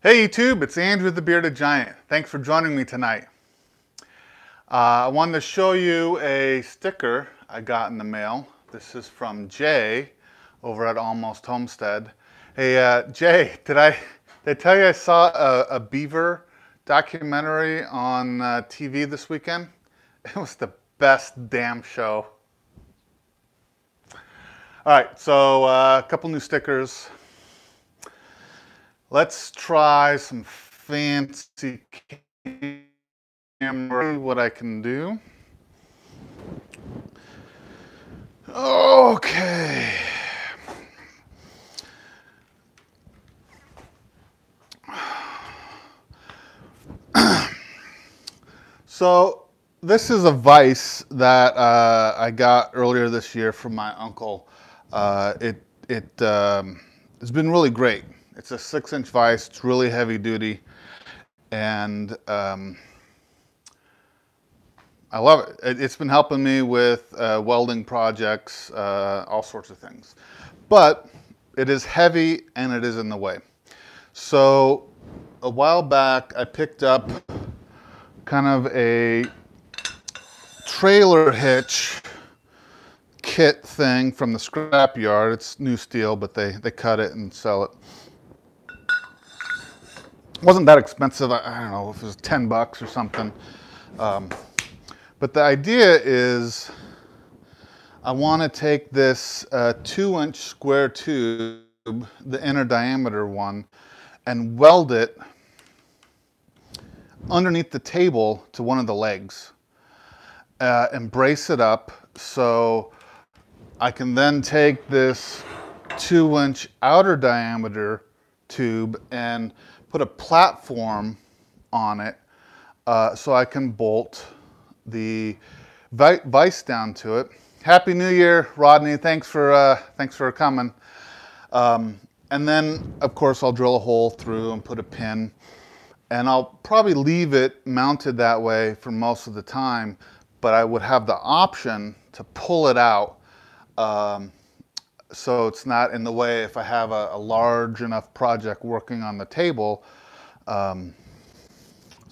Hey YouTube, it's Andrew the Bearded Giant. Thanks for joining me tonight. I wanted to show you a sticker I got in the mail. This is from Jay over at Almost Homestead. Hey Jay, did I tell you I saw a beaver documentary on TV this weekend? It was the best damn show. All right, so a couple new stickers. Let's try some fancy camera, what I can do. Okay. So this is a vise that I got earlier this year from my uncle. It's been really great. It's a 6-inch vise. It's really heavy duty, and I love it. It's been helping me with welding projects, all sorts of things. But it is heavy and it is in the way. So a while back, I picked up kind of a trailer hitch kit thing from the scrap yard. It's new steel, but they cut it and sell it. It wasn't that expensive. I don't know if it was 10 bucks or something. But the idea is I want to take this 2-inch square tube, the inner diameter one, and weld it underneath the table to one of the legs and brace it up so I can then take this 2-inch outer diameter tube and put a platform on it so I can bolt the vise down to it. Happy New Year, Rodney. Thanks for coming. And then, of course, I'll drill a hole through and put a pin. And I'll probably leave it mounted that way for most of the time, but I would have the option to pull it out so it's not in the way if I have a large enough project working on the table, so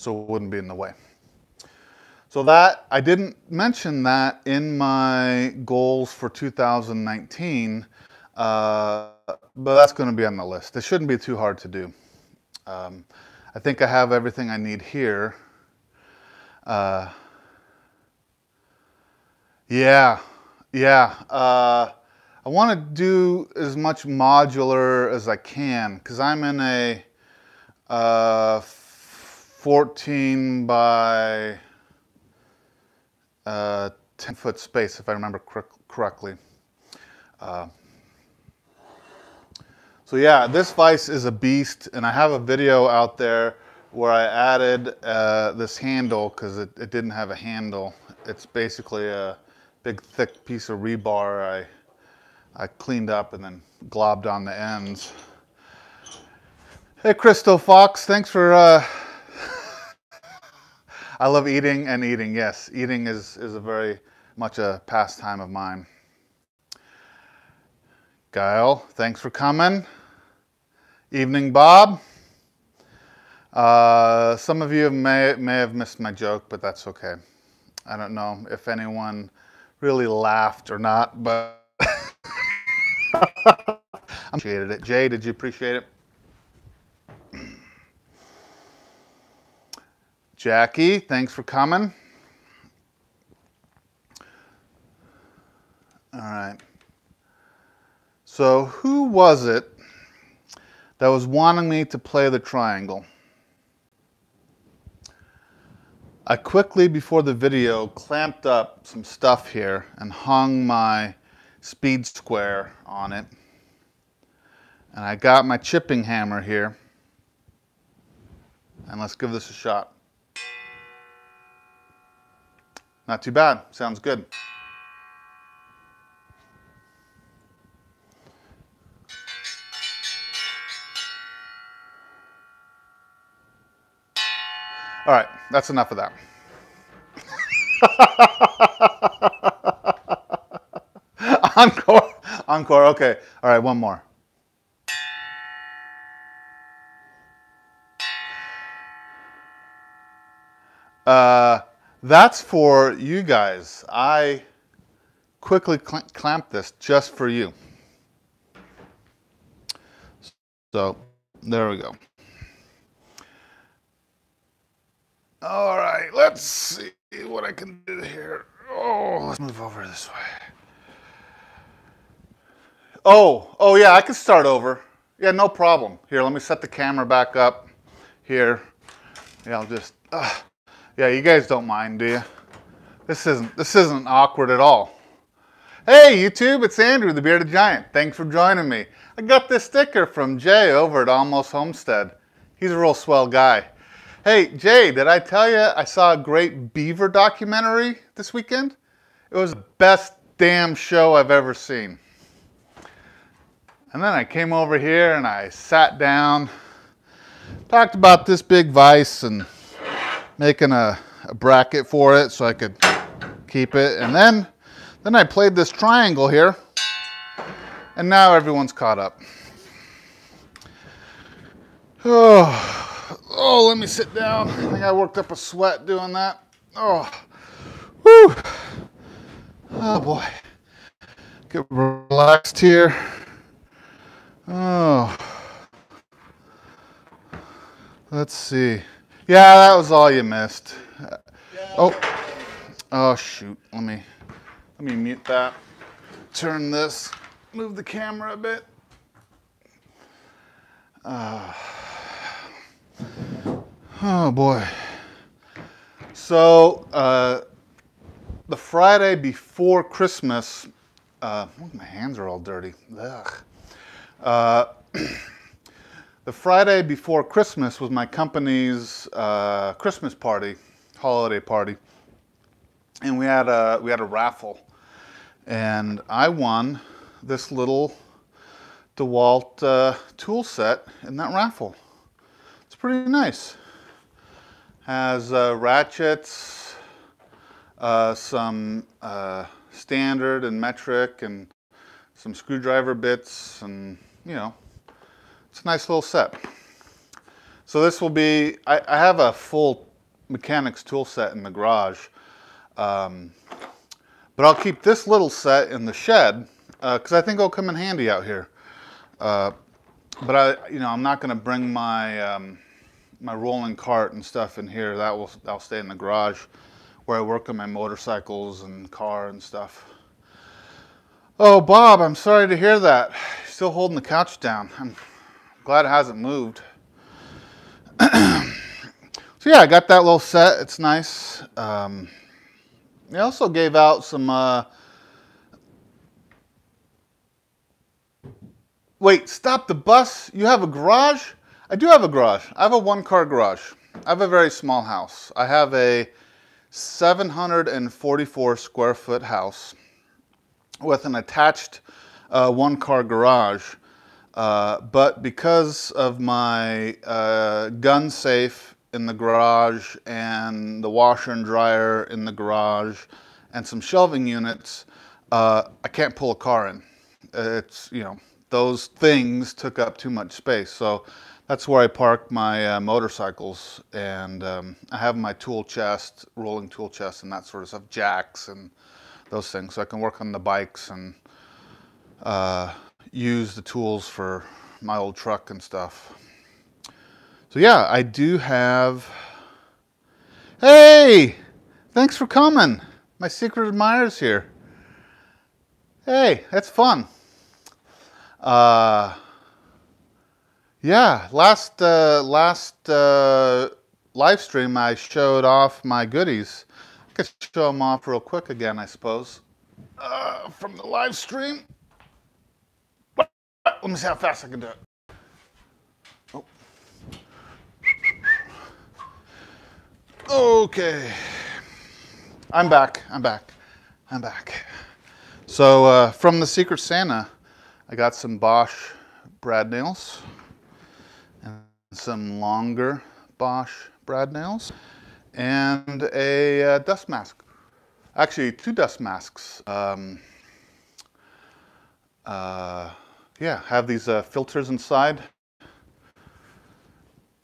it wouldn't be in the way. So that, I didn't mention that in my goals for 2019, but that's going to be on the list. It shouldn't be too hard to do. I think I have everything I need here. Yeah. I want to do as much modular as I can because I'm in a 14 by 10-foot space, if I remember correctly. So yeah, this vise is a beast, and I have a video out there where I added this handle because it didn't have a handle. It's basically a big thick piece of rebar I cleaned up and then globbed on the ends. Hey Crystal Fox, thanks for I love eating and eating. Yes, eating is a very much a pastime of mine. Guile, thanks for coming. Evening, Bob. Some of you may have missed my joke, but that's okay. I don't know if anyone really laughed or not, but I appreciated it. Jay, did you appreciate it? Jackie, thanks for coming. All right. So who was it that was wanting me to play the triangle? I quickly, before the video, clamped up some stuff here and hung my speed square on it. And I got my chipping hammer here. And let's give this a shot. Not too bad. Sounds good. All right, that's enough of that. Encore, encore, okay. All right, one more. That's for you guys. I quickly clamped this just for you. So there we go. All right, let's see what I can do here. Oh, let's move over this way. Oh yeah, I can start over. Yeah, no problem. Here, let me set the camera back up here. Yeah, I'll just, yeah, you guys don't mind, do you? This isn't awkward at all. Hey YouTube, it's Andrew, the Bearded Giant. Thanks for joining me. I got this sticker from Jay over at Almost Homestead. He's a real swell guy. Hey Jay, did I tell you I saw a great beaver documentary this weekend? It was the best damn show I've ever seen. And then I came over here and I sat down, talked about this big vise and making a bracket for it so I could keep it. And then I played this triangle here, and now everyone's caught up. Oh, let me sit down. I think I worked up a sweat doing that. Oh, whew. Oh boy. Get relaxed here. Oh. Let's see. Yeah, that was all you missed. Oh shoot. Let me mute that. Turn this. Move the camera a bit. Oh boy. So the Friday before Christmas, my hands are all dirty. Ugh. The Friday before Christmas was my company's Christmas party, holiday party, and we had a raffle, and I won this little DeWalt tool set in that raffle. It's pretty nice. Has ratchets, some standard and metric, and some screwdriver bits, and you know, it's a nice little set. So this will be, I have a full mechanics tool set in the garage, but I'll keep this little set in the shed because I think it'll come in handy out here. But I'm not going to bring my my rolling cart and stuff in here. That'll stay in the garage where I work on my motorcycles and car and stuff. Oh, Bob, I'm sorry to hear that. You're still holding the couch down. I'm glad it hasn't moved. So yeah, I got that little set. It's nice. They also gave out some... Wait, stop the bus. You have a garage? I do have a garage. I have a one-car garage. I have a very small house. I have a 744 square foot house with an attached one-car garage. But because of my gun safe in the garage and the washer and dryer in the garage and some shelving units, I can't pull a car in. It's, you know, those things took up too much space. So that's where I park my motorcycles, and I have my tool chest, rolling tool chest and that sort of stuff, jacks and those things. So I can work on the bikes and use the tools for my old truck and stuff. So yeah, I do have... Hey! Thanks for coming. My secret admirer's here. Hey, that's fun. Yeah, last live stream I showed off my goodies. I could show them off real quick again, I suppose. From the live stream. Let me see how fast I can do it. Oh. Okay. I'm back. So from the Secret Santa, I got some Bosch brad nails and some longer Bosch brad nails and a dust mask. Actually, 2 dust masks. Yeah, have these filters inside,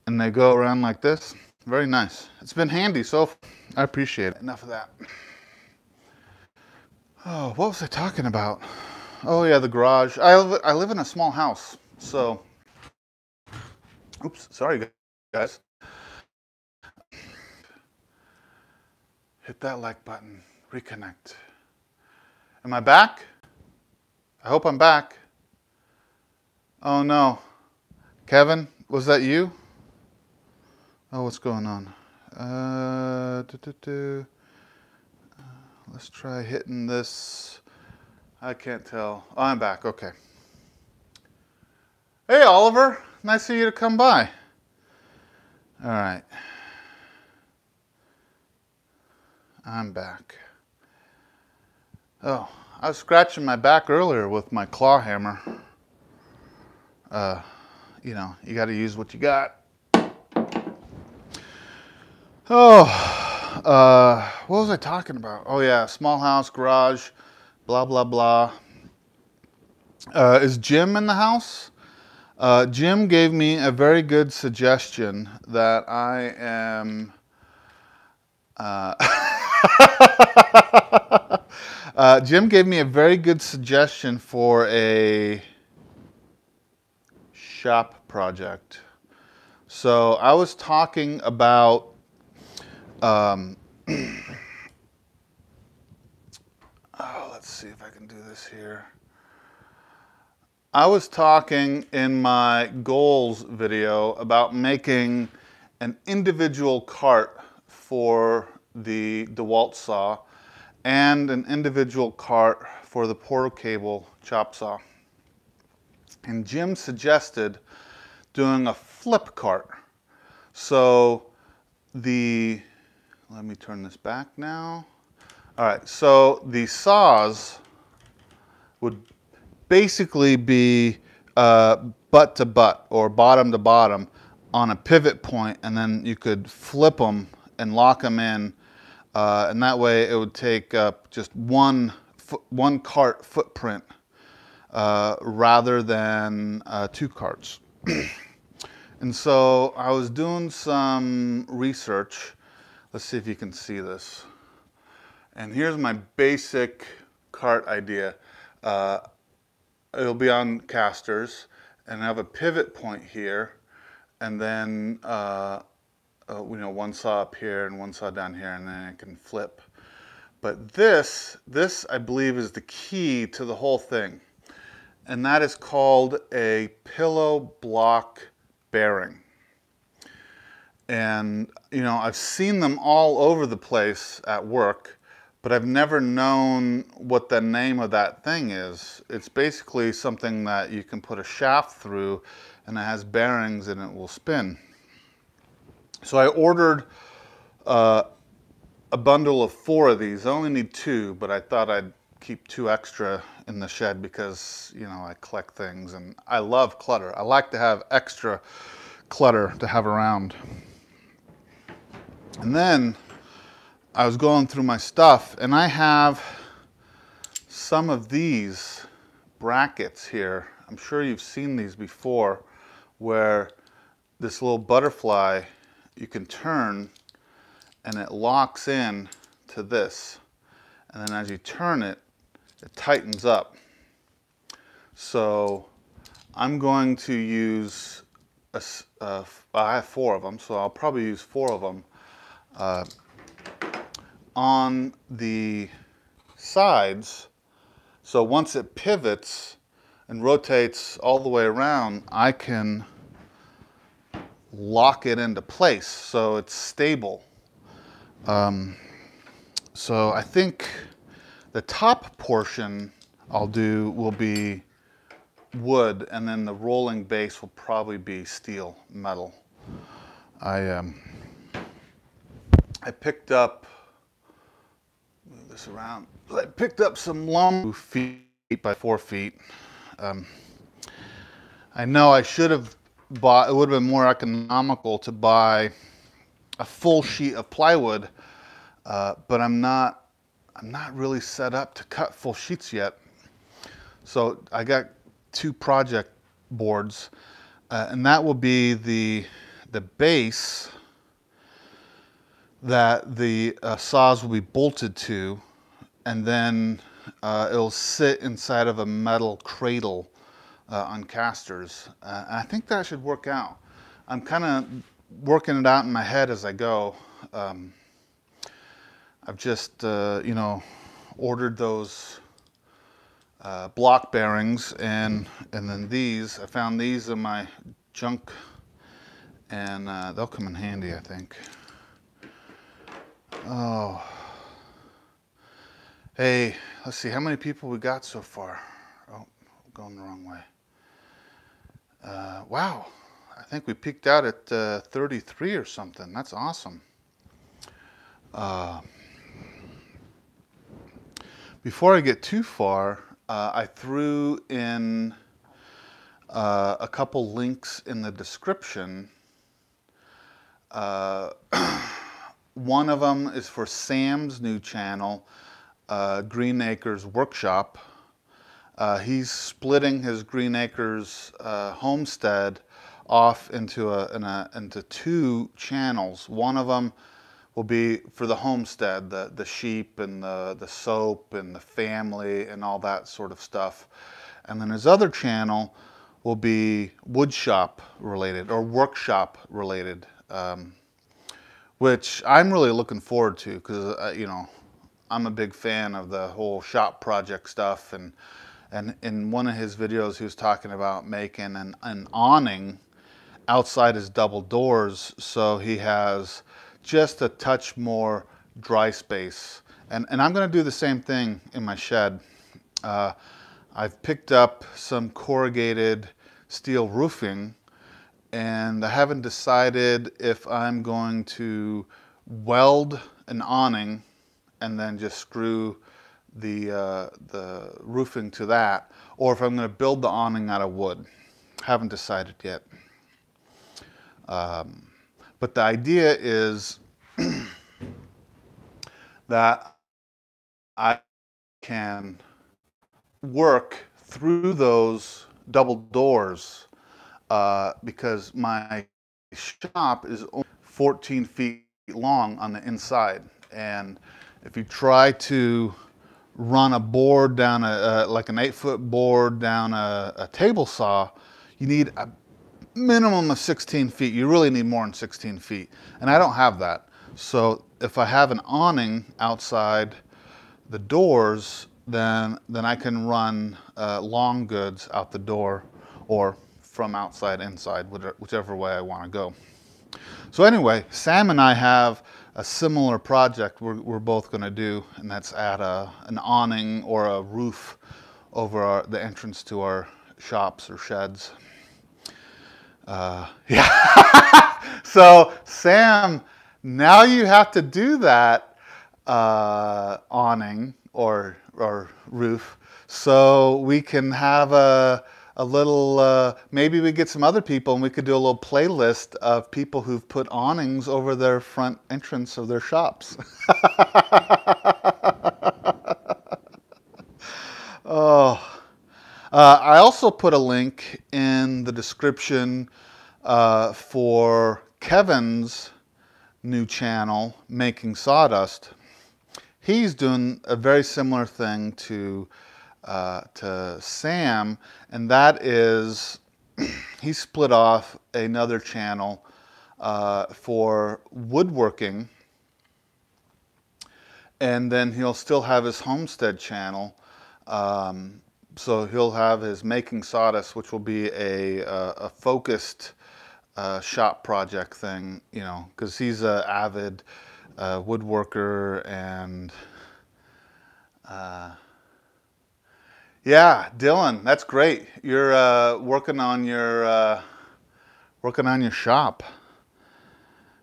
and they go around like this. Very nice. It's been handy, so I appreciate it. Enough of that. Oh, what was I talking about? Oh yeah, the garage. I live in a small house, so, oops, sorry guys. Hit that like button, reconnect. Am I back? I hope I'm back. Oh no. Kevin, was that you? Oh, what's going on? Let's try hitting this. I can't tell. Oh, I'm back, okay. Hey Oliver, nice of you to come by. All right. I'm back. Oh, I was scratching my back earlier with my claw hammer. You know, you got to use what you got. Oh, what was I talking about? Oh yeah, small house, garage, blah, blah, blah. Is Jim in the house? Jim gave me a very good suggestion that I am... Jim gave me a very good suggestion for a shop project. So I was talking about oh, let's see if I can do this here. I was talking in my goals video about making an individual cart for the DeWalt saw and an individual cart for the Portal Cable chop saw. And Jim suggested doing a flip cart. So let me turn this back now. All right, so the saws would basically be butt to butt or bottom to bottom on a pivot point, and then you could flip them and lock them in, and that way it would take up just one cart footprint rather than two carts. And so I was doing some research. Let's see if you can see this. And here's my basic cart idea. It'll be on casters, and I have a pivot point here, and then you know, one saw up here and one saw down here, and then I can flip. But this I believe is the key to the whole thing, and that is called a pillow block bearing. And you know, I've seen them all over the place at work, but I've never known what the name of that thing is. It's basically something that you can put a shaft through, and it has bearings and it will spin. So I ordered a bundle of 4 of these. I only need 2, but I thought I'd keep 2 extra in the shed because, you know, I collect things and I love clutter. I like to have extra clutter to have around. And then I was going through my stuff, and I have some of these brackets here. I'm sure you've seen these before, where this little butterfly you can turn and it locks in to this. And then as you turn it, it tightens up. So I'm going to use, I have 4 of them, so I'll probably use 4 of them. On the sides, so once it pivots and rotates all the way around, I can lock it into place so it's stable. So I think the top portion I'll do will be wood, and then the rolling base will probably be steel, metal. I picked up, move this around, I picked up some lumber, 2 feet by 4 feet. I know I should have bought, it would have been more economical to buy a full sheet of plywood, but I'm not really set up to cut full sheets yet. So I got 2 project boards, and that will be the base that the saws will be bolted to, and then it'll sit inside of a metal cradle on casters. And I think that should work out. I'm kind of working it out in my head as I go. I've just, you know, ordered those block bearings, and then these. I found these in my junk, and they'll come in handy, I think. Oh, hey, let's see how many people we got so far. Oh, going the wrong way. Wow, I think we peaked out at 33 or something. That's awesome. Before I get too far, I threw in a couple links in the description. One of them is for Sam's new channel, Green Acres Workshop. He's splitting his Green Acres homestead off into two channels. One of them will be for the homestead, the sheep and the soap and the family and all that sort of stuff. And then his other channel will be wood shop related or workshop related, which I'm really looking forward to, because you know, I'm a big fan of the whole shop project stuff. And in one of his videos, he was talking about making an awning outside his double doors, so he has just a touch more dry space. And I'm going to do the same thing in my shed. I've picked up some corrugated steel roofing, and I haven't decided if I'm going to weld an awning and then just screw the roofing to that, or if I'm going to build the awning out of wood. Haven't decided yet. But the idea is that I can work through those double doors, because my shop is only 14 feet long on the inside. And if you try to run a board down like an 8-foot board down a table saw, you need a minimum of 16 feet. You really need more than 16 feet. And I don't have that. So if I have an awning outside the doors, then I can run long goods out the door, or from outside inside, whichever way I want to go. So anyway, Sam and I have a similar project we're both going to do, and that's add an awning or a roof over the entrance to our shops or sheds. Yeah. So Sam, now you have to do that awning or roof, so we can have a little, maybe we get some other people and we could do a little playlist of people who've put awnings over their front entrance of their shops. Oh. I also put a link in the description for Kevin's new channel, Making Sawdust. He's doing a very similar thing to Sam, and that is he split off another channel for woodworking, and then he'll still have his homestead channel. So he'll have his Making Sawdust, which will be a focused shop project thing, you know, because he's an avid woodworker. And yeah, Dylan, that's great. You're working on your shop.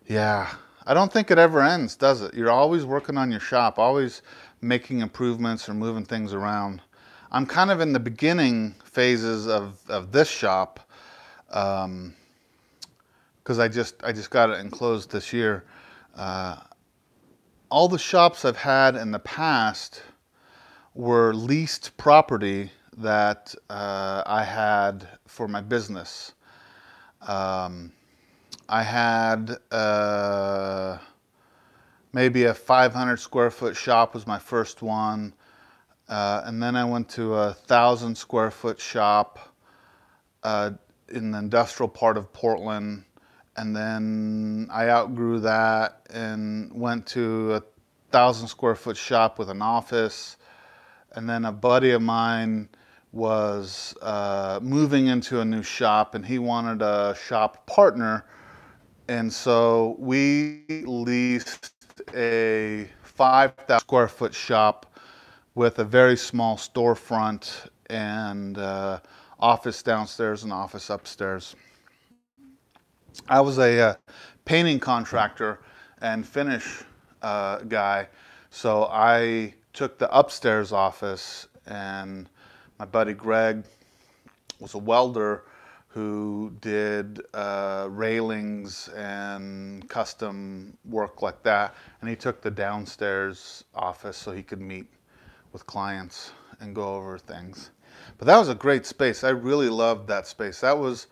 Yeah, I don't think it ever ends, does it? You're always working on your shop, always making improvements or moving things around. I'm kind of in the beginning phases of this shop, because I just got it enclosed this year. All the shops I've had in the past were leased property that I had for my business. I had maybe a 500 square foot shop was my first one. And then I went to a 1,000 square foot shop in the industrial part of Portland. And then I outgrew that and went to a 1,000 square foot shop with an office. And then a buddy of mine was moving into a new shop, and he wanted a shop partner. And so we leased a 5,000 square foot shop with a very small storefront and office downstairs and office upstairs. I was a painting contractor and finish guy, so I took the upstairs office, and my buddy Greg was a welder who did railings and custom work like that, and he took the downstairs office so he could meet with clients and go over things. But that was a great space. I really loved that space. That was,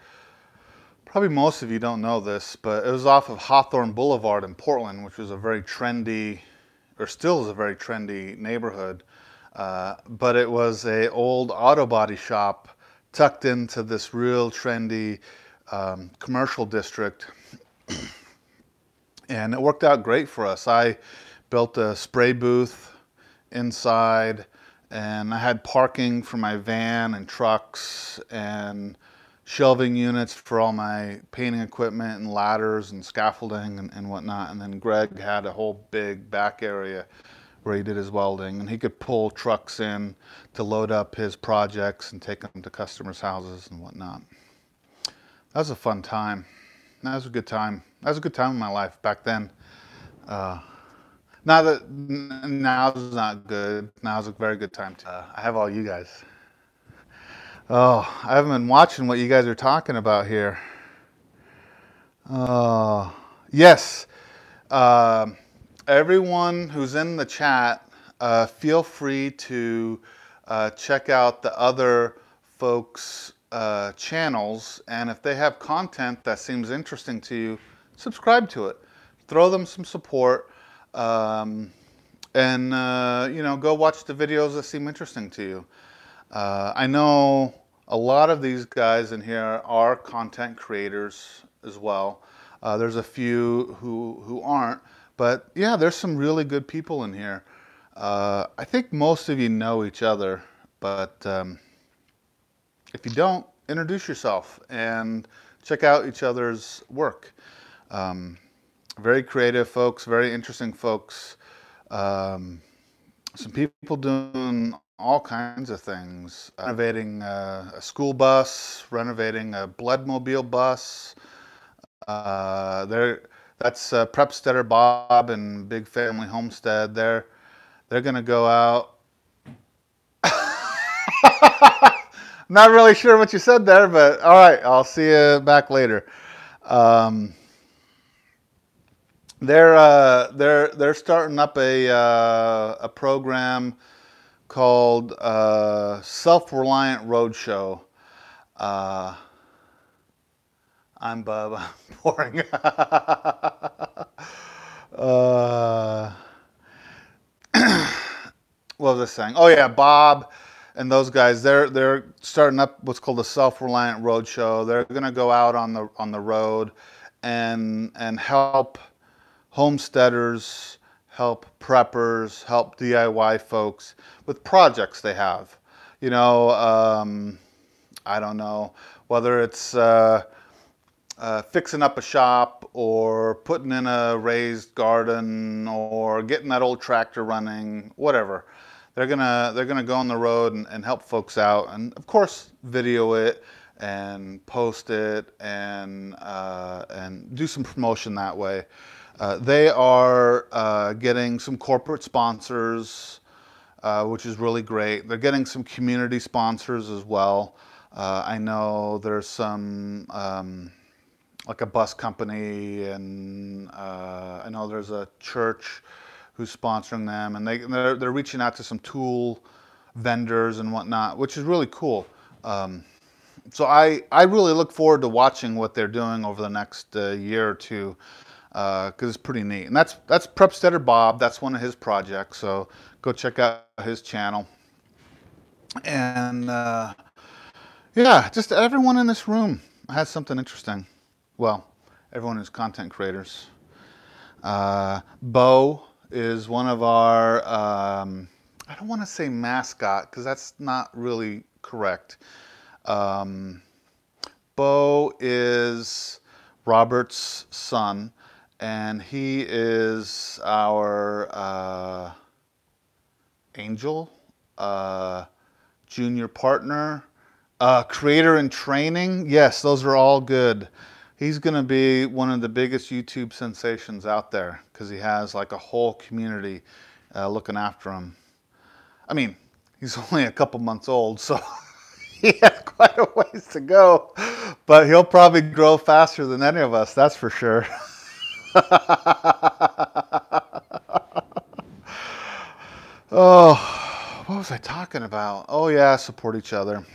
probably most of you don't know this, but it was off of Hawthorne Boulevard in Portland, which was a very trendy, or still is a very trendy neighborhood. But it was a old auto body shop tucked into this real trendy commercial district. And it worked out great for us. I built a spray booth inside, and I had parking for my van and trucks and shelving units for all my painting equipment and ladders and scaffolding and whatnot. And then Greg had a whole big back area where he did his welding, and he could pull trucks in to load up his projects and take them to customers' houses and whatnot. That was a fun time. That was a good time. That was a good time in my life back then. Now's not good. Now's a very good time. I have all you guys. Oh, I haven't been watching what you guys are talking about here. Oh, yes. Everyone who's in the chat, feel free to check out the other folks' channels, and if they have content that seems interesting to you, subscribe to it. Throw them some support, and you know, go watch the videos that seem interesting to you. I know a lot of these guys in here are content creators as well. There's a few who aren't, but yeah, there's some really good people in here. I think most of you know each other, but if you don't, introduce yourself and check out each other's work. Very creative folks, very interesting folks. Some people doing all kinds of things. Renovating a school bus, renovating a bloodmobile bus. That's Prepsteader Bob and Big Family Homestead. They're gonna go out. Not really sure what you said there, but all right, I'll see you back later. They're starting up a program called Self-Reliant Roadshow. I'm Bub. I'm boring. What was I saying? Oh yeah, Bob and those guys. They're starting up what's called the Self-Reliant Roadshow. They're gonna go out on the road and help homesteaders, help preppers, help DIY folks with projects they have. You know, I don't know, whether it's fixing up a shop or putting in a raised garden or getting that old tractor running, whatever. They're gonna go on the road and help folks out, and of course video it and post it and do some promotion that way. They are getting some corporate sponsors, which is really great. They're getting some community sponsors as well. I know there's some like a bus company, and I know there's a church who's sponsoring them, and they're reaching out to some tool vendors and whatnot, which is really cool. So I really look forward to watching what they're doing over the next year or two. because it's pretty neat. And that's Prepsteader Bob. That's one of his projects. So go check out his channel. And yeah, just everyone in this room has something interesting. Well, everyone is content creators. Bo is one of our, I don't want to say mascot because that's not really correct. Bo is Robert's son, and he is our angel, junior partner, creator in training. Yes, those are all good. He's going to be one of the biggest YouTube sensations out there because he has like a whole community looking after him. I mean, he's only a couple months old, so he has quite a ways to go, but he'll probably grow faster than any of us, that's for sure. Oh, what was I talking about? Oh yeah, support each other.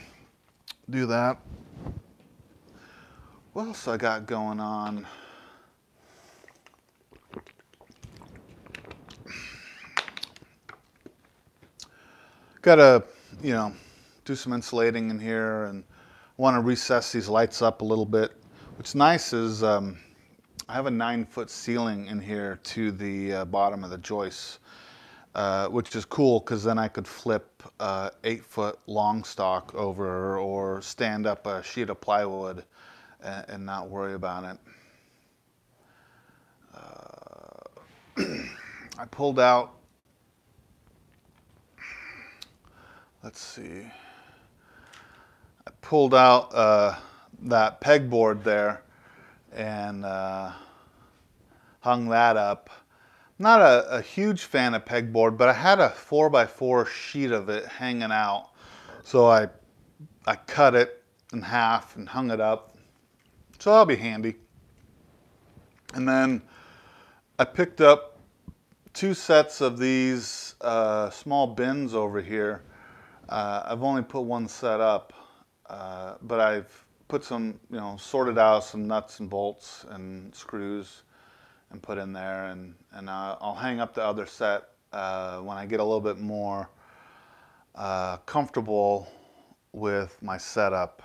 Do that. What else I got going on? Gotta, you know, do some insulating in here and want to recess these lights up a little bit. What's nice is I have a 9-foot ceiling in here to the bottom of the joists, which is cool because then I could flip 8-foot long stock over or stand up a sheet of plywood and not worry about it. I pulled out, let's see, I pulled out that pegboard there and hung that up. Not a huge fan of pegboard, but I had a 4x4 sheet of it hanging out. So I cut it in half and hung it up. So that'll be handy. And then I picked up 2 sets of these small bins over here. I've only put 1 set up, but I've put some, you know, sorted out some nuts and bolts and screws and put in there, and I'll hang up the other set when I get a little bit more comfortable with my setup.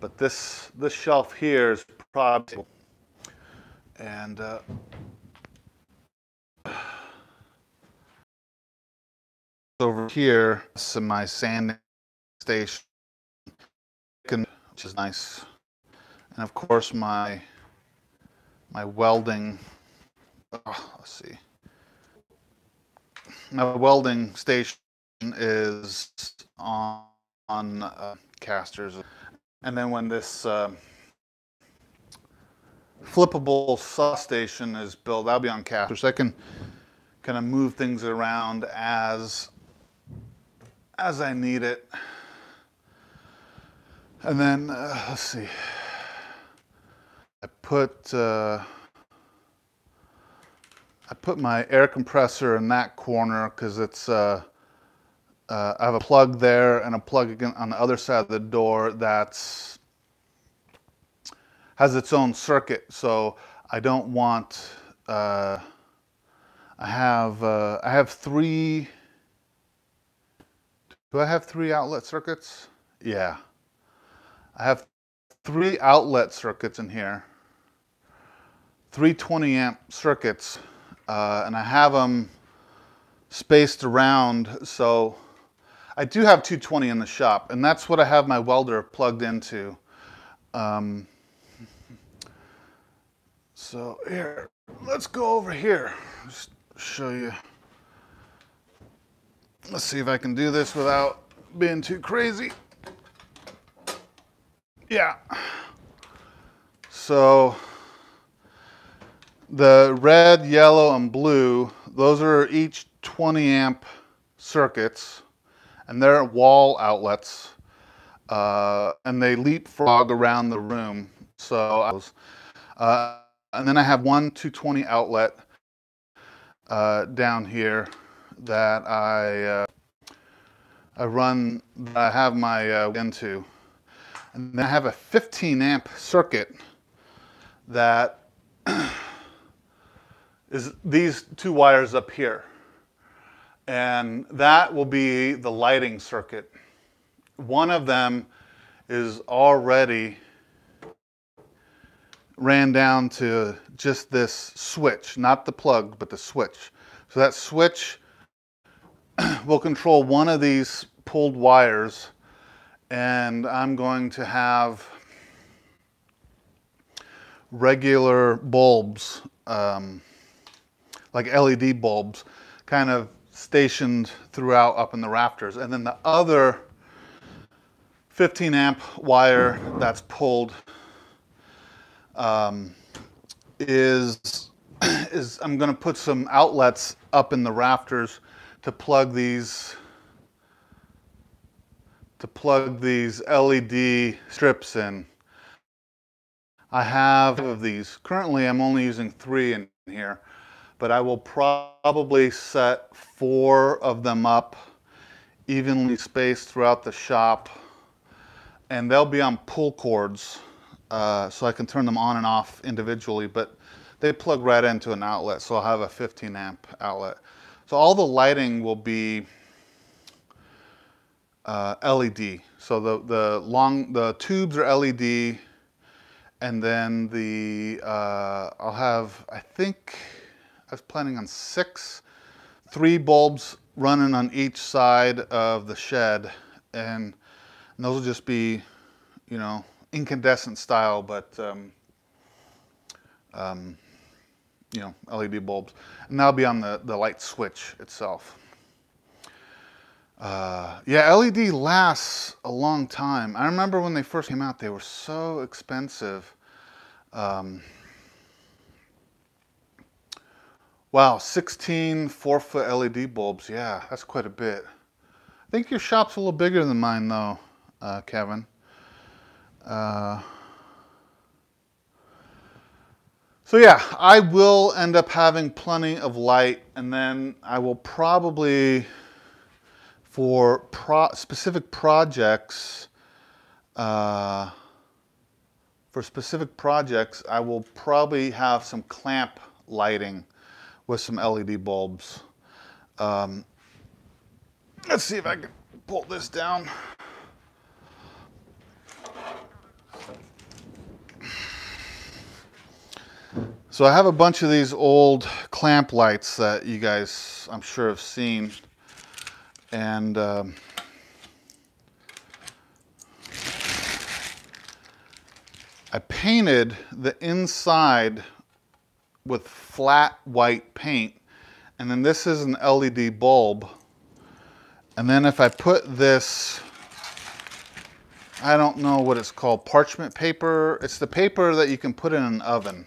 But this shelf here is probably, and over here is my sanding station, which is nice, and of course my welding. Let's see, my welding station is on casters. And then when this flippable saw station is built, that'll be on casters. I can kind of move things around as I need it. And then let's see, I put my air compressor in that corner because it's I have a plug there and a plug again on the other side of the door that's has its own circuit. So I don't want. I have 3. Do I have 3 outlet circuits? Yeah, I have 3 outlet circuits in here. 3 20-amp circuits, and I have them spaced around. So I do have 220 in the shop, and that's what I have my welder plugged into. So here, let's go over here, just show you. Let's see if I can do this without being too crazy. Yeah. So the red, yellow, and blue, those are each 20-amp circuits. And they're wall outlets, and they leapfrog around the room. So, and then I have 1 220 outlet down here that I run. I have my into, and then I have a 15-amp circuit that is these two wires up here. And that will be the lighting circuit. One of them is already ran down to just this switch, not the plug, but the switch. So that switch will control one of these pulled wires, and I'm going to have regular bulbs, like LED bulbs, kind of stationed throughout up in the rafters. And then the other 15 amp wire that's pulled is I'm going to put some outlets up in the rafters to plug these LED strips in. I have of these. Currently I'm only using 3 in here, but I will probably set 4 of them up evenly spaced throughout the shop, and they'll be on pull cords, so I can turn them on and off individually, but they plug right into an outlet, so I'll have a 15 amp outlet. So all the lighting will be LED. So the tubes are LED, and then I'll have, I think I was planning on 3 bulbs running on each side of the shed, and those will just be, you know, incandescent style, but you know, LED bulbs, and that'll be on the light switch itself. Yeah, LED lasts a long time. I remember when they first came out, they were so expensive. Wow, 16 4-foot LED bulbs. Yeah, that's quite a bit. I think your shop's a little bigger than mine though, Kevin. So yeah, I will end up having plenty of light, and I will probably, for specific projects, I will probably have some clamp lighting with some LED bulbs. Let's see if I can pull this down. So I have a bunch of these old clamp lights that you guys, I'm sure, have seen. And I painted the inside with flat white paint. And then this is an LED bulb. And then if I put this, I don't know what it's called, parchment paper. It's the paper that you can put in an oven.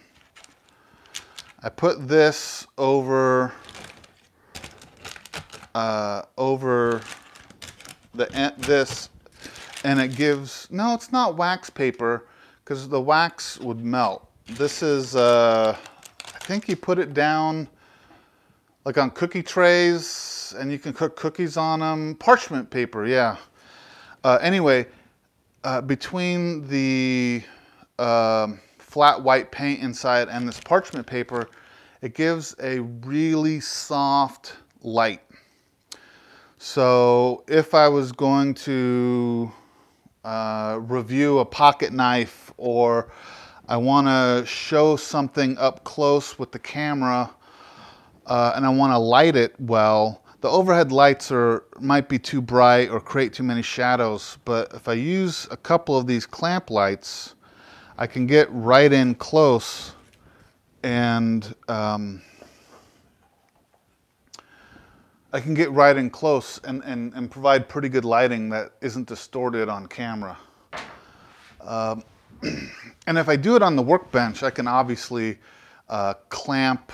I put this over this, and it gives, no, it's not wax paper, because the wax would melt. This is, I think you put it down like on cookie trays, and you can cook cookies on them. Parchment paper, yeah. Anyway, between the flat white paint inside and this parchment paper, it gives a really soft light. So if I was going to review a pocket knife, or I want to show something up close with the camera, and I want to light it well, the overhead lights might be too bright or create too many shadows, but if I use a couple of these clamp lights, I can get right in close and provide pretty good lighting that isn't distorted on camera. And if I do it on the workbench, I can obviously clamp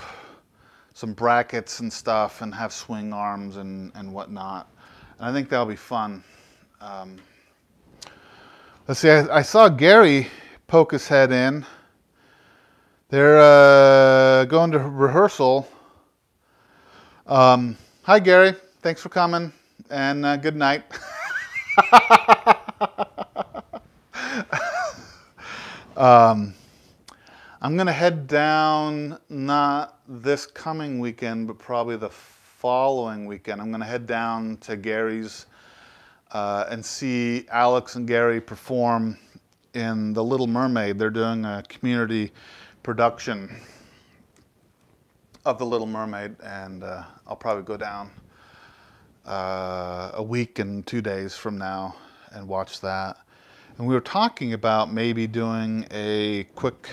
some brackets and stuff and have swing arms and whatnot. And I think that'll be fun. Let's see, I saw Gary poke his head in. They're going to rehearsal. Hi Gary, thanks for coming, and good night. I'm going to head down, not this coming weekend, but probably the following weekend. I'm going to head down to Gary's and see Alex and Gary perform in The Little Mermaid. They're doing a community production of The Little Mermaid, and I'll probably go down a week and 2 days from now and watch that. And we were talking about maybe doing a quick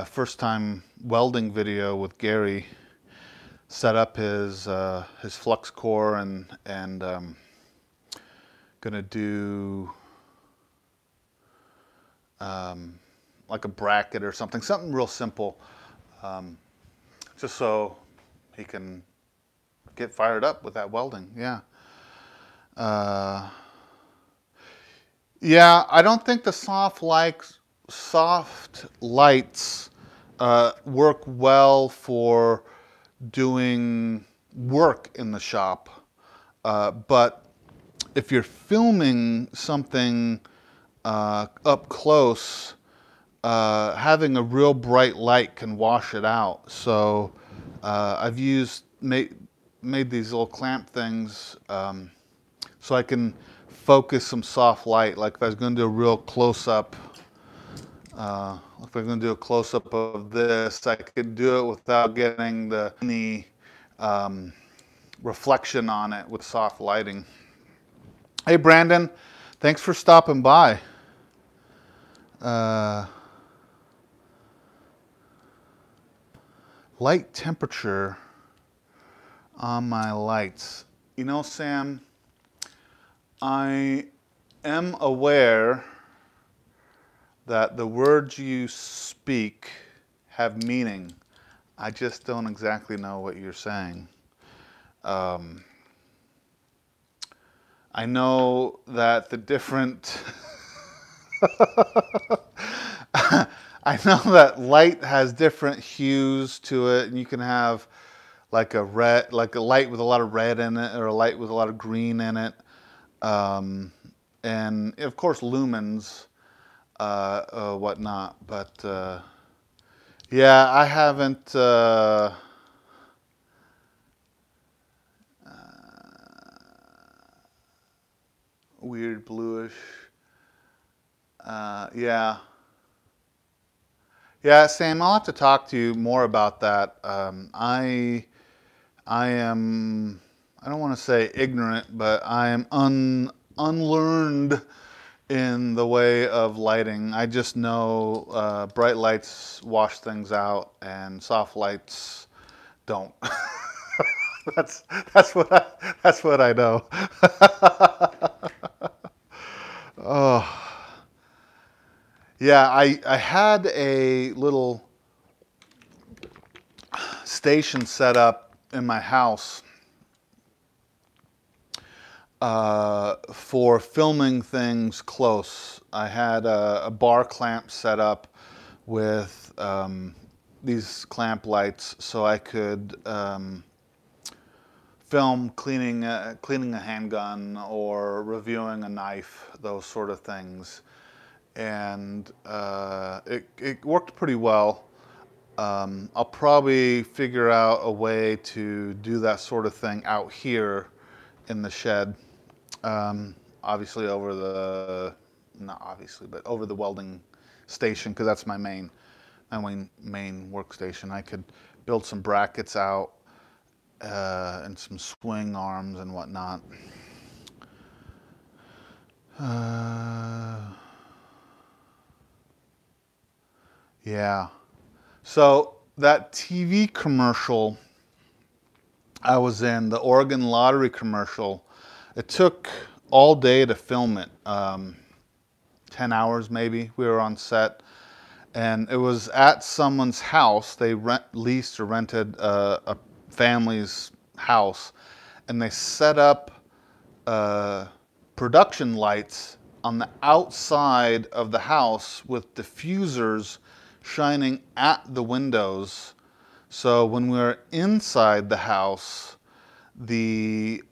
first time welding video with Gary. Set up his flux core and gonna do like a bracket or something real simple, just so he can get fired up with that welding. Yeah. Yeah, I don't think the soft lights work well for doing work in the shop. But if you're filming something up close, having a real bright light can wash it out. So I've made these little clamp things so I can focus some soft light. Like if I was going to do a real close-up, if I was going to do a close-up of this, I could do it without getting the reflection on it with soft lighting. Hey Brandon, thanks for stopping by. Light temperature on my lights. You know, Sam, I am aware that the words you speak have meaning. I just don't exactly know what you're saying. I know that the different I know that light has different hues to it, and you can have like a light with a lot of red in it, or a light with a lot of green in it, and of course lumens, whatnot. But yeah, I haven't. Weird bluish. Yeah. Yeah, Sam, I'll have to talk to you more about that. I am, I don't want to say ignorant, but I am unlearned in the way of lighting. I just know bright lights wash things out and soft lights don't. that's what I know. Oh. Yeah, I had a little station set up in my house for filming things close. I had a bar clamp set up with these clamp lights so I could film cleaning a handgun or reviewing a knife, those sort of things. And it worked pretty well. I'll probably figure out a way to do that sort of thing out here in the shed. Obviously over the, not obviously, but over the welding station, because that's my main workstation. I could build some brackets out and some swing arms and whatnot. Yeah. So that TV commercial I was in, the Oregon Lottery commercial, it took all day to film it. 10 hours maybe. We were on set. And it was at someone's house. They leased or rented a family's house. And they set up production lights on the outside of the house with diffusers shining at the windows. So when we were inside the house, the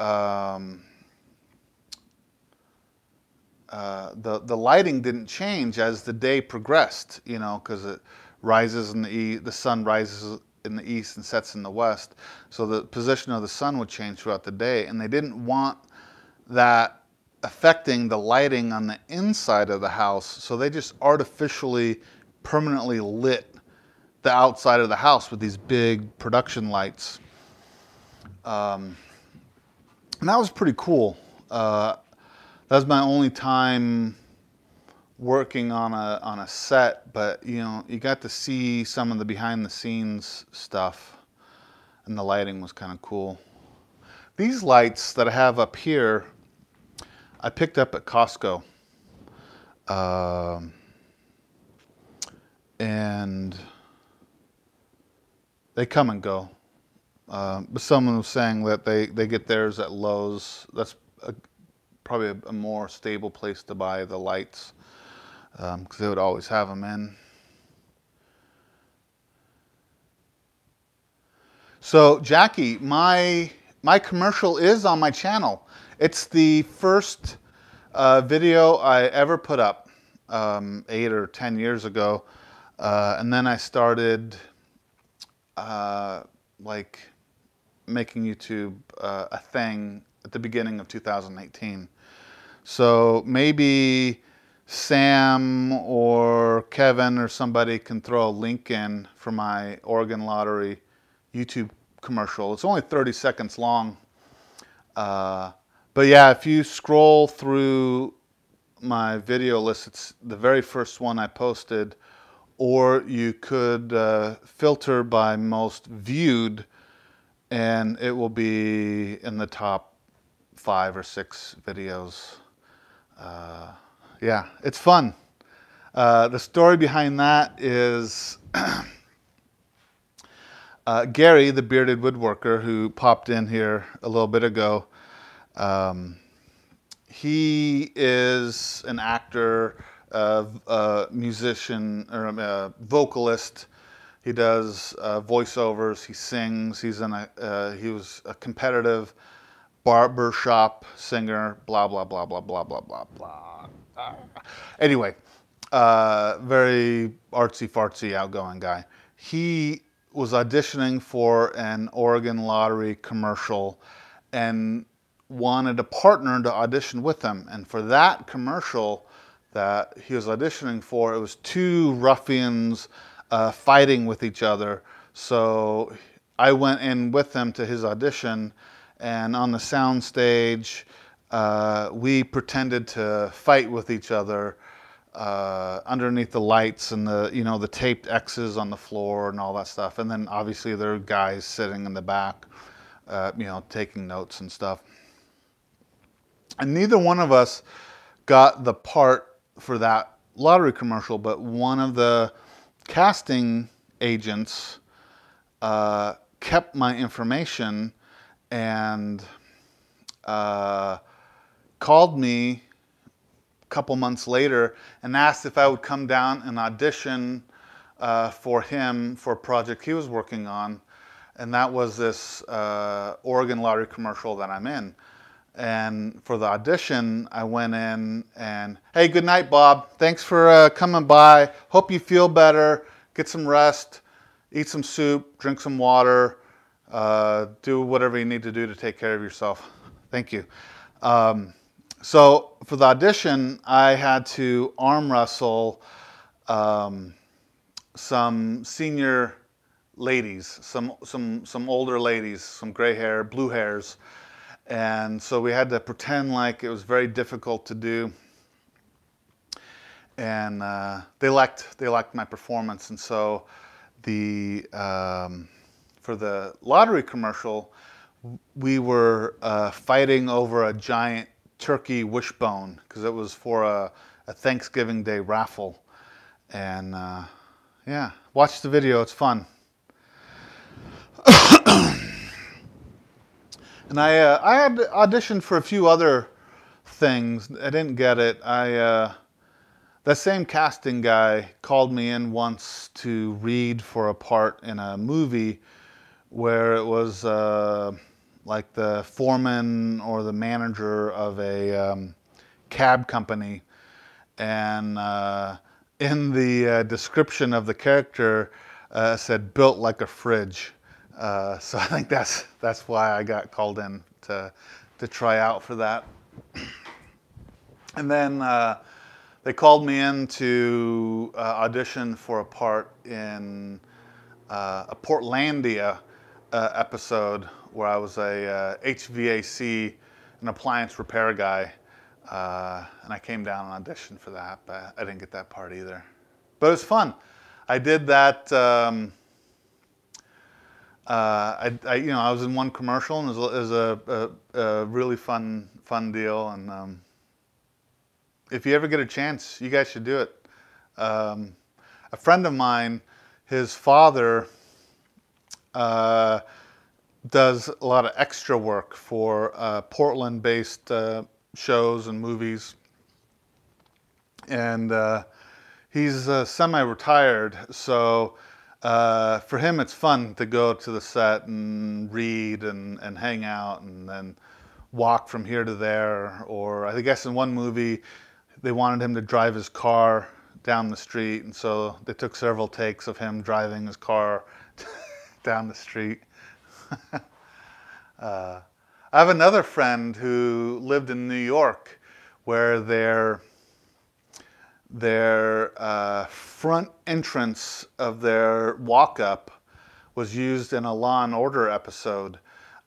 the lighting didn't change as the day progressed, you know, because it rises in the sun rises in the east and sets in the west. So the position of the sun would change throughout the day, and they didn't want that affecting the lighting on the inside of the house. So they just artificially, permanently lit the outside of the house with these big production lights. And that was pretty cool. That was my only time working on a set, but you know, you got to see some of the behind the scenes stuff, and the lighting was kind of cool. These lights that I have up here, I picked up at Costco. And they come and go. But someone was saying that they get theirs at Lowe's. That's probably a more stable place to buy the lights, because they would always have them in. So Jackie, my commercial is on my channel. It's the first video I ever put up 8 or 10 years ago, and then I started like making YouTube a thing at the beginning of 2018. So maybe Sam or Kevin or somebody can throw a link in for my Oregon Lottery YouTube commercial. It's only 30 seconds long. But yeah, if you scroll through my video list, it's the very first one I posted, or you could filter by most viewed, and it will be in the top 5 or 6 videos. Yeah, it's fun. The story behind that is Gary, the bearded woodworker who popped in here a little bit ago. He is an actor, a musician, or a vocalist. He does voiceovers. He sings. He was a competitive barbershop singer. Blah blah blah blah blah blah blah blah. Anyway, very artsy fartsy, outgoing guy. He was auditioning for an Oregon Lottery commercial and wanted a partner to audition with him. And for that commercial that he was auditioning for, it was 2 ruffians fighting with each other. So I went in with him to his audition, and on the sound stage, we pretended to fight with each other underneath the lights and the taped X's on the floor and all that stuff. And then obviously there are guys sitting in the back, taking notes and stuff. And neither one of us got the part for that lottery commercial, but one of the casting agents kept my information and called me a couple months later and asked if I would come down and audition for him for a project he was working on. And that was this Oregon Lottery commercial that I'm in. And for the audition, I went in and, hey, good night, Bob. Thanks for coming by. Hope you feel better. Get some rest, eat some soup, drink some water, do whatever you need to do to take care of yourself. Thank you. So for the audition, I had to arm wrestle some senior ladies, some older ladies, some gray hair, blue hairs. And so we had to pretend like it was very difficult to do. And they liked my performance. And so for the lottery commercial, we were fighting over a giant turkey wishbone because it was for a Thanksgiving Day raffle. And yeah, watch the video, it's fun. And I had auditioned for a few other things. I didn't get it. That same casting guy called me in once to read for a part in a movie where it was like the foreman or the manager of a cab company, and in the description of the character said built like a fridge. So I think that's why I got called in to try out for that. And then they called me in to audition for a part in a Portlandia episode where I was a HVAC, an appliance repair guy. And I came down and auditioned for that, but I didn't get that part either. But it was fun. I did that. I was in one commercial, and it was a really fun deal. And if you ever get a chance, you guys should do it. A friend of mine, his father does a lot of extra work for Portland-based shows and movies, and he's semi-retired, so for him it's fun to go to the set and read and hang out and then walk from here to there. Or I guess in one movie they wanted him to drive his car down the street, and so they took several takes of him driving his car down the street. I have another friend who lived in New York, where their front entrance of their walk-up was used in a Law and Order episode.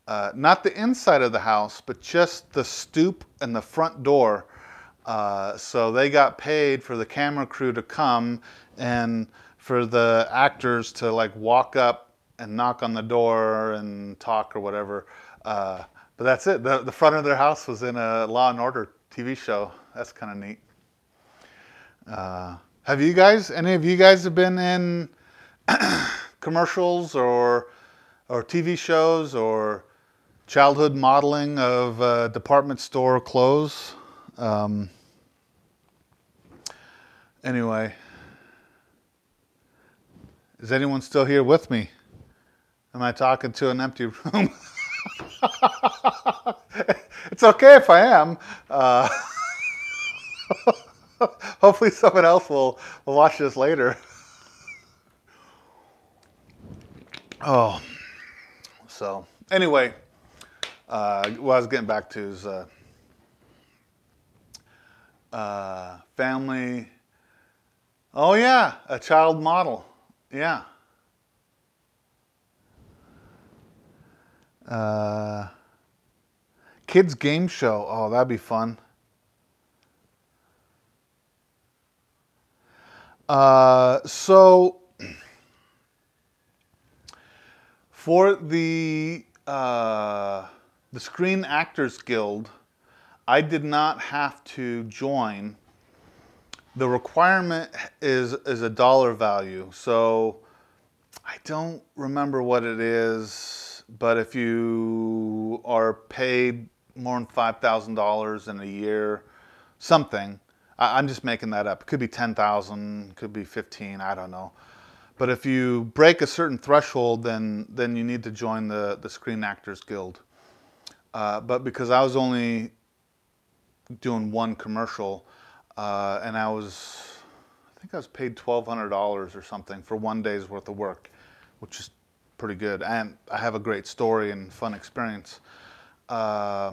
Not the inside of the house, but just the stoop and the front door. So they got paid for the camera crew to come and for the actors to like walk up and knock on the door and talk or whatever. But that's it. The front of their house was in a Law and Order TV show. That's kind of neat. Have you guys, any of you guys have been in commercials or TV shows or childhood modeling of department store clothes? Anyway, is anyone still here with me? Am I talking to an empty room? It's okay if I am. Hopefully someone else will watch this later. Oh, so anyway, what I was getting back to is family. Oh yeah, a child model. Yeah. Kids game show. Oh, that'd be fun. So for the Screen Actors Guild, I did not have to join. The requirement is a dollar value. So I don't remember what it is, but if you are paid more than $5,000 in a year, something, I'm just making that up. It could be 10,000, could be 15, I don't know. But if you break a certain threshold, then you need to join the Screen Actors Guild. But because I was only doing one commercial, and I think I was paid $1,200 or something for one day's worth of work, which is pretty good. And I have a great story and fun experience. I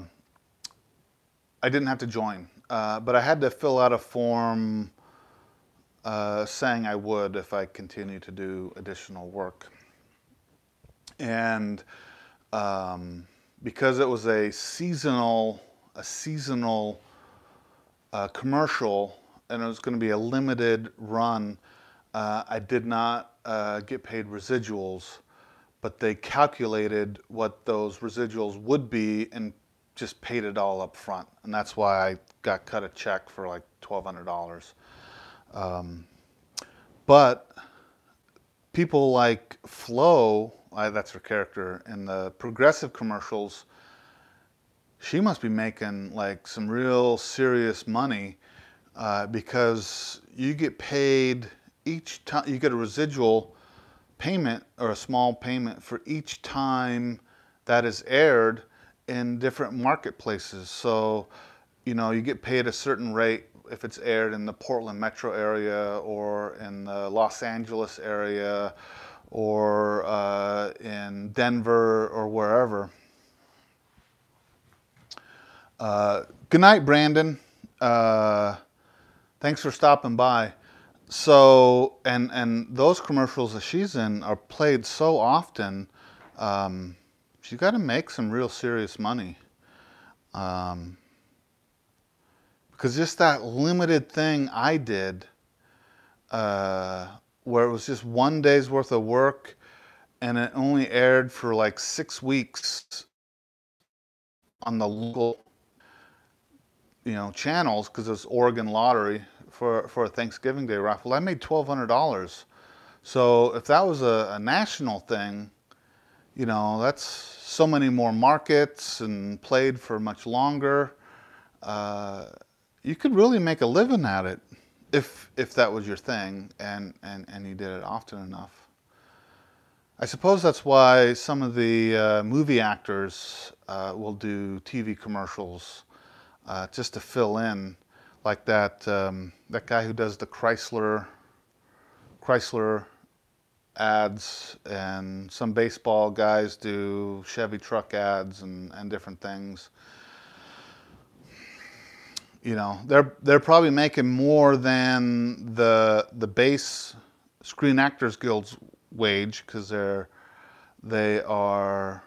didn't have to join, but I had to fill out a form saying I would if I continue to do additional work. And because it was a seasonal commercial, and it was going to be a limited run, I did not get paid residuals, but they calculated what those residuals would be and just paid it all up front. And that's why I got cut a check for like $1,200. But people like Flo, that's her character in the Progressive commercials, she must be making like some real serious money, because you get paid each time. You get a residual payment or a small payment for each time that is aired in different marketplaces. So you know, you get paid a certain rate if it's aired in the Portland metro area or in the Los Angeles area or in Denver or wherever. Good night, Brandon. Thanks for stopping by. So, and those commercials that she's in are played so often. She's got to make some real serious money. Because just that limited thing I did, where it was just one day's worth of work, and it only aired for like 6 weeks on the local, you know, channels, because it was Oregon Lottery for a Thanksgiving Day raffle. I made $1,200. So if that was a national thing, you know, that's so many more markets and played for much longer. You could really make a living at it if that was your thing and you did it often enough. I suppose that's why some of the movie actors will do TV commercials just to fill in, like that that guy who does the Chrysler ads, and some baseball guys do Chevy truck ads and different things. You know, they're probably making more than the base Screen Actors Guild's wage, because they are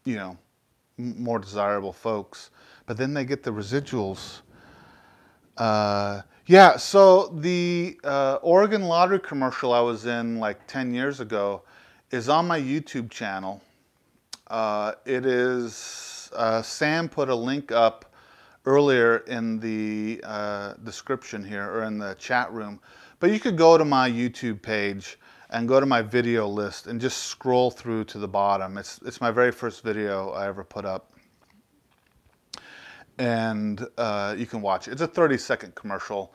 you know, more desirable folks, but then they get the residuals. Yeah, so the Oregon Lottery commercial I was in like 10 years ago is on my YouTube channel. It is, Sam put a link up earlier in the description here, or in the chat room, but you could go to my YouTube page and go to my video list and just scroll through to the bottom. It's my very first video I ever put up. And you can watch it. It's a 30-second commercial.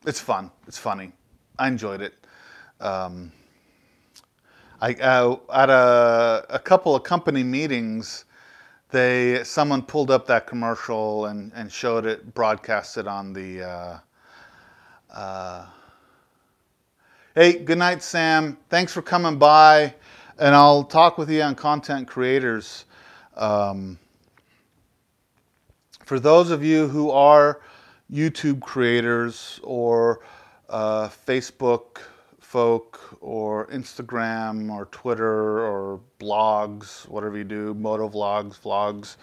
It's fun. It's funny. I enjoyed it. At a couple of company meetings, someone pulled up that commercial and showed it, broadcast it on the. Hey, good night, Sam. Thanks for coming by, and I'll talk with you on content creators. For those of you who are YouTube creators or Facebook folk or Instagram or Twitter or blogs, whatever you do, moto vlogs, vlogs,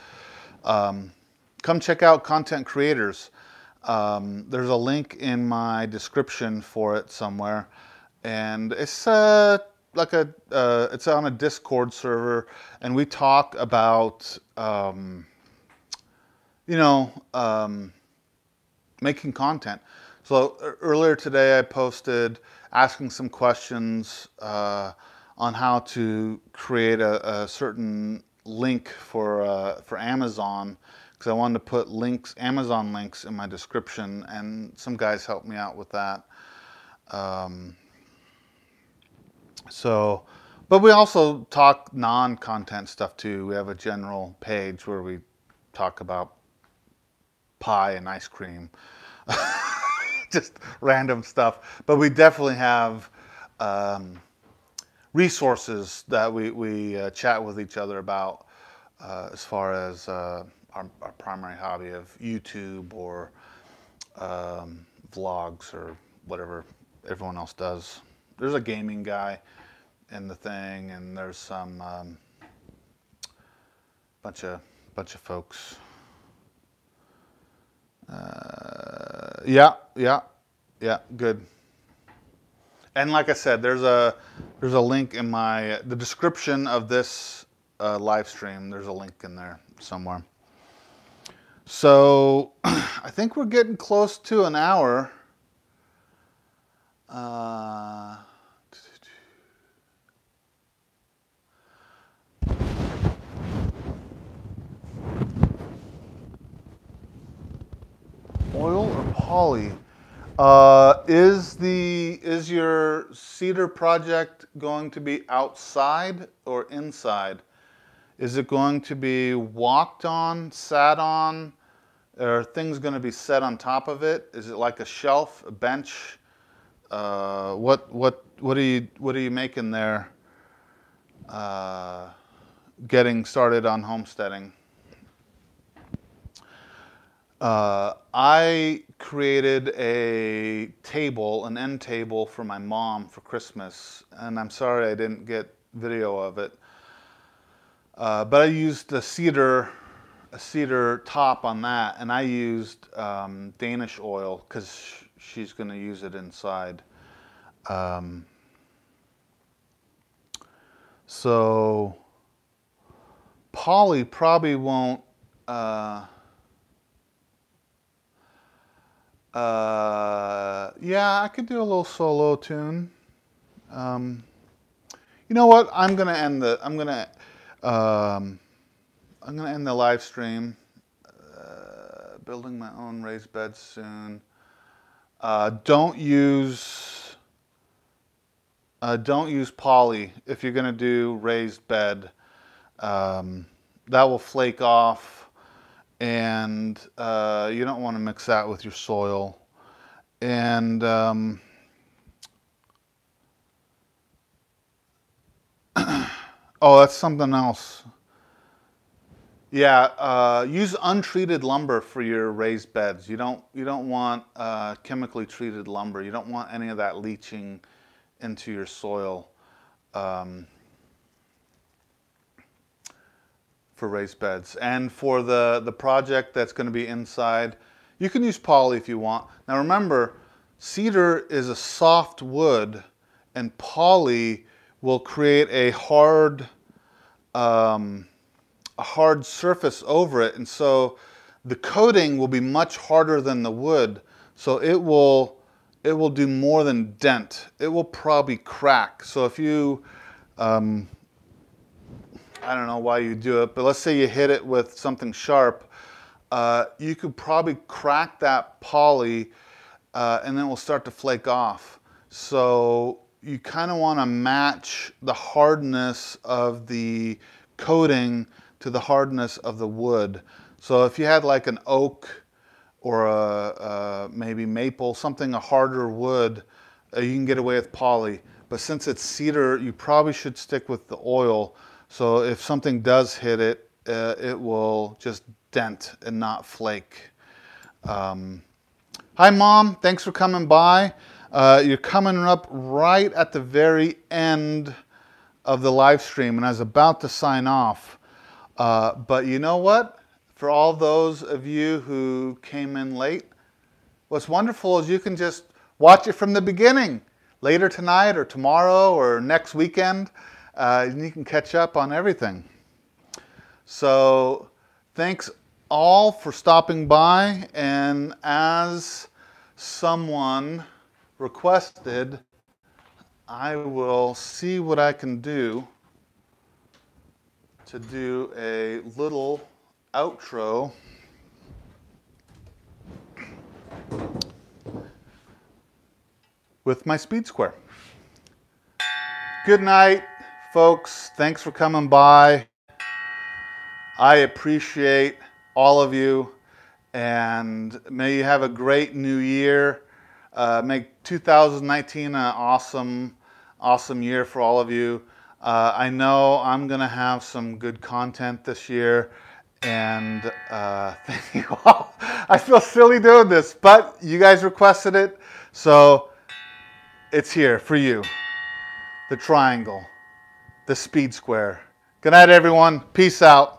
come check out Content Creators. There's a link in my description for it somewhere, and it's like it's on a Discord server, and we talk about you know, making content. So earlier today I posted asking some questions on how to create a certain link for Amazon, because I wanted to put links, Amazon links, in my description, and some guys helped me out with that. But we also talk non-content stuff too. We have a general page where we talk about pie and ice cream, just random stuff. But we definitely have resources that we chat with each other about as far as our primary hobby of YouTube or vlogs or whatever everyone else does. There's a gaming guy in the thing, and there's some bunch of folks. Yeah, good. And like I said, there's a link in the description of this live stream. There's a link in there somewhere. So I think we're getting close to an hour. Oil or poly? Is your cedar project going to be outside or inside? Is it going to be walked on, sat on? Are things going to be set on top of it? Is it like a shelf, a bench? What are you making there? Getting started on homesteading. I created a table, an end table for my mom for Christmas, and I'm sorry I didn't get video of it. But I used a cedar top on that, and I used Danish oil because she's going to use it inside. So Polly probably won't. Yeah, I could do a little solo tune. You know what? I'm gonna end the live stream. Building my own raised bed soon. Don't use poly if you're gonna do raised bed. That will flake off, and you don't want to mix that with your soil. And oh, that's something else. Yeah, use untreated lumber for your raised beds. You don't want chemically treated lumber. You don't want any of that leaching into your soil for raised beds. And for the project that's going to be inside, you can use poly if you want. Now remember, cedar is a soft wood, and poly will create a hard surface over it, and so the coating will be much harder than the wood, so it will do more than dent. It will probably crack. So if you I don't know why you do it, but let's say you hit it with something sharp, you could probably crack that poly, and then it will start to flake off. So you kind of want to match the hardness of the coating to the hardness of the wood. So if you had like an oak or a maybe maple, something a harder wood, you can get away with poly. But since it's cedar, you probably should stick with the oil. So if something does hit it, it will just dent and not flake. Hi Mom, thanks for coming by. You're coming up right at the very end of the live stream, and I was about to sign off. But you know what? For all those of you who came in late, what's wonderful is you can just watch it from the beginning, later tonight or tomorrow or next weekend, and you can catch up on everything. So thanks all for stopping by, and as someone requested, I will see what I can do to do a little outro with my speed square. Good night, folks. Thanks for coming by. I appreciate all of you, and may you have a great new year. Make 2019 an awesome year for all of you. I know I'm gonna have some good content this year, and thank you all. I feel silly doing this, but you guys requested it, so it's here for you. The triangle, the speed square. Good night, everyone. Peace out.